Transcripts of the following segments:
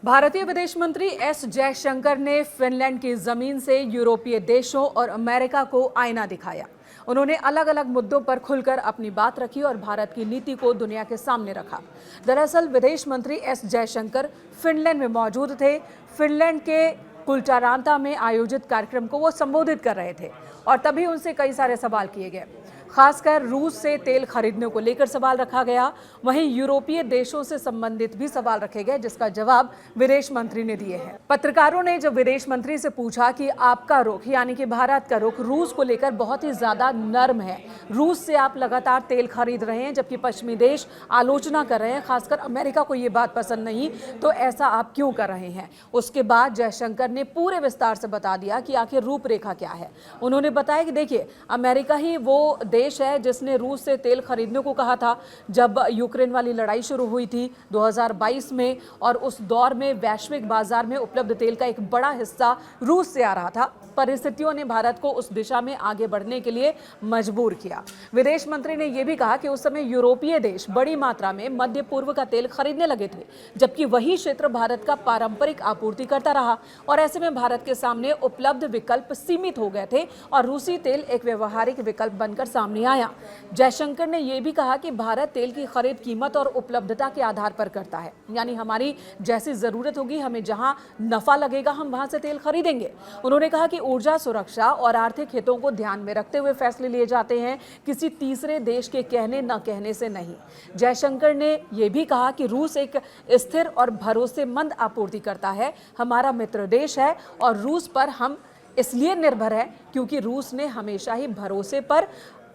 भारतीय विदेश मंत्री एस जयशंकर ने फिनलैंड की जमीन से यूरोपीय देशों और अमेरिका को आईना दिखाया। उन्होंने अलग अलग मुद्दों पर खुलकर अपनी बात रखी और भारत की नीति को दुनिया के सामने रखा। दरअसल विदेश मंत्री एस जयशंकर फिनलैंड में मौजूद थे। फिनलैंड के कुल्टारांता में आयोजित कार्यक्रम को वो संबोधित कर रहे थे और तभी उनसे कई सारे सवाल किए गए। खासकर रूस से तेल खरीदने को लेकर सवाल रखा गया। वहीं यूरोपीय देशों से संबंधित भी सवाल रखे गए, जिसका जवाब विदेश मंत्री ने दिए हैं। पत्रकारों ने जब विदेश मंत्री से पूछा कि आपका रुख यानी कि भारत का रुख रूस को लेकर बहुत ही ज्यादा नर्म है, रूस से आप लगातार तेल खरीद रहे हैं जबकि पश्चिमी देश आलोचना कर रहे हैं, खासकर अमेरिका को ये बात पसंद नहीं, तो ऐसा आप क्यों कर रहे हैं। उसके बाद जयशंकर ने पूरे विस्तार से बता दिया कि आखिर रूपरेखा क्या है। उन्होंने बताया कि देखिए, अमेरिका ही वो देश है जिसने रूस से तेल खरीदने को कहा था जब यूक्रेन वाली लड़ाई शुरू हुई थी 2022 में, और उस दौर में वैश्विक बाजार में उपलब्ध तेल का एक बड़ा हिस्सा रूस से आ रहा था। परिस्थितियों ने भारत को उस दिशा में आगे बढ़ने के लिए मजबूर किया। विदेश मंत्री ने यह भी कहा कि उस समय यूरोपीय देश बड़ी मात्रा में मध्य पूर्व का तेल खरीदने लगे थे, जबकि वही क्षेत्र भारत का पारंपरिक आपूर्ति करता रहा और ऐसे में भारत के सामने उपलब्ध विकल्प सीमित हो गए थे और रूसी तेल एक व्यवहारिक विकल्प बनकर सामने आया। जयशंकर ने यह भी कहा कि भारत तेल की खरीद कीमत और उपलब्धता के आधार पर करता है, यानी हमारी जैसी जरूरत होगी, हमें जहां नफा लगेगा हम वहां से तेल खरीदेंगे। उन्होंने कहा कि ऊर्जा सुरक्षा और आर्थिक हितों को ध्यान में रखते हुए फैसले लिए जाते हैं, किसी तीसरे देश के कहने न कहने से नहीं। जयशंकर ने यह भी कहा कि रूस एक स्थिर और भरोसेमंद आपूर्ति करता है, हमारा मित्र देश है और रूस पर हम इसलिए निर्भर है क्योंकि रूस ने हमेशा ही भरोसे पर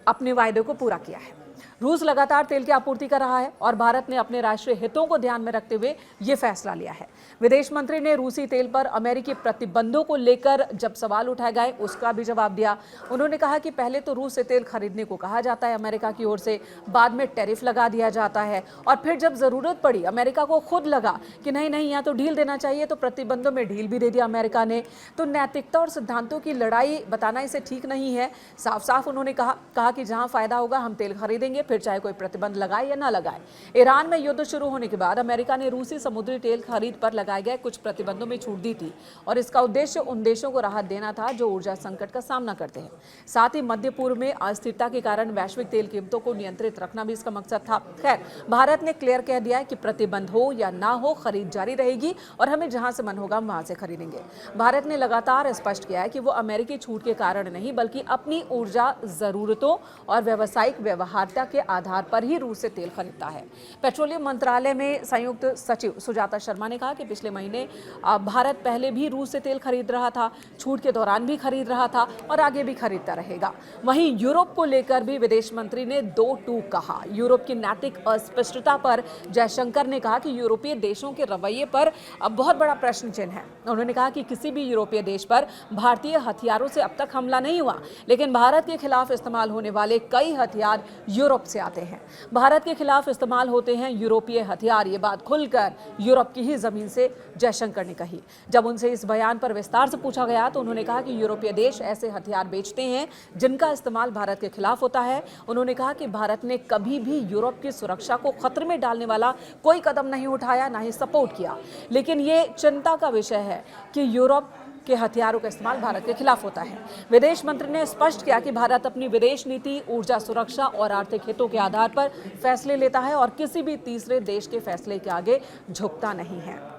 अपने वायदे को पूरा किया है। रूस लगातार तेल की आपूर्ति कर रहा है और भारत ने अपने राष्ट्रीय हितों को ध्यान में रखते हुए यह फैसला लिया है। विदेश मंत्री ने रूसी तेल पर अमेरिकी प्रतिबंधों को लेकर जब सवाल उठाए गए उसका भी जवाब दिया। उन्होंने कहा कि पहले तो रूस से तेल खरीदने को कहा जाता है अमेरिका की ओर से, बाद में टैरिफ लगा दिया जाता है और फिर जब जरूरत पड़ी अमेरिका को खुद लगा कि नहीं नहीं यहाँ तो ढील देना चाहिए, तो प्रतिबंधों में ढील भी दे दिया अमेरिका ने। तो नैतिकता और सिद्धांतों की लड़ाई बताना इसे ठीक नहीं है। साफ साफ उन्होंने कहा कि जहां फायदा होगा हम तेल खरीदेंगे, फिर चाहे कोई प्रतिबंध लगाए या ना लगाए। ईरान में युद्ध शुरू होने के बाद अमेरिका ने रूसी समुद्री तेल खरीद पर लगाए गए कुछ प्रतिबंधों में छूट दी थी और इसका उद्देश्य उन देशों को राहत देना था जो ऊर्जा संकट का सामना करते हैं। साथ ही मध्य पूर्व में अस्थिरता के कारण वैश्विक तेल कीमतों को नियंत्रित रखना भी इसका मकसद था। खैर, भारत ने क्लियर कह दिया है कि प्रतिबंध हो या ना हो, खरीद जारी रहेगी और हमें जहां से मन होगा हम वहां से खरीदेंगे। भारत ने लगातार स्पष्ट किया है कि वो अमेरिकी छूट के कारण नहीं बल्कि अपनी ऊर्जा जरूरतों और व्यावसायिक व्यवहार्यता के आधार पर ही रूस से तेल खरीदता है। पेट्रोलियम मंत्रालय में संयुक्त सचिव सुजाता शर्मा ने कहा कि पिछले महीने भारत पहले भी रूस से तेल खरीद रहा था, छूट के दौरान भी खरीद रहा था और आगे भी खरीदता रहेगा। वहीं यूरोप को लेकर भी विदेश मंत्री ने दो टूक कहा। यूरोप की नैतिक अस्पष्टता पर जयशंकर ने कहा कि यूरोपीय देशों के रवैये पर अब बहुत बड़ा प्रश्न चिन्ह है। उन्होंने कहा कि किसी भी यूरोपीय देश पर भारतीय हथियारों से अब तक हमला नहीं हुआ, लेकिन भारत के खिलाफ इस्तेमाल होने वाले कई हथियार यूरोप से आते हैं। भारत के खिलाफ इस्तेमाल होते हैं यूरोपीय हथियार, ये बात खुलकर यूरोप की ही जमीन से जयशंकर ने कही। जब उनसे इस बयान पर विस्तार से पूछा गया तो उन्होंने कहा कि यूरोपीय देश ऐसे हथियार बेचते हैं जिनका इस्तेमाल भारत के खिलाफ होता है। उन्होंने कहा कि भारत ने कभी भी यूरोप की सुरक्षा को खतरे में डालने वाला कोई कदम नहीं उठाया, ना ही सपोर्ट किया, लेकिन ये चिंता का विषय है कि यूरोप के हथियारों का इस्तेमाल भारत के खिलाफ होता है। विदेश मंत्री ने स्पष्ट किया कि भारत अपनी विदेश नीति, ऊर्जा सुरक्षा और आर्थिक हितों के आधार पर फैसले लेता है और किसी भी तीसरे देश के फैसले के आगे झुकता नहीं है।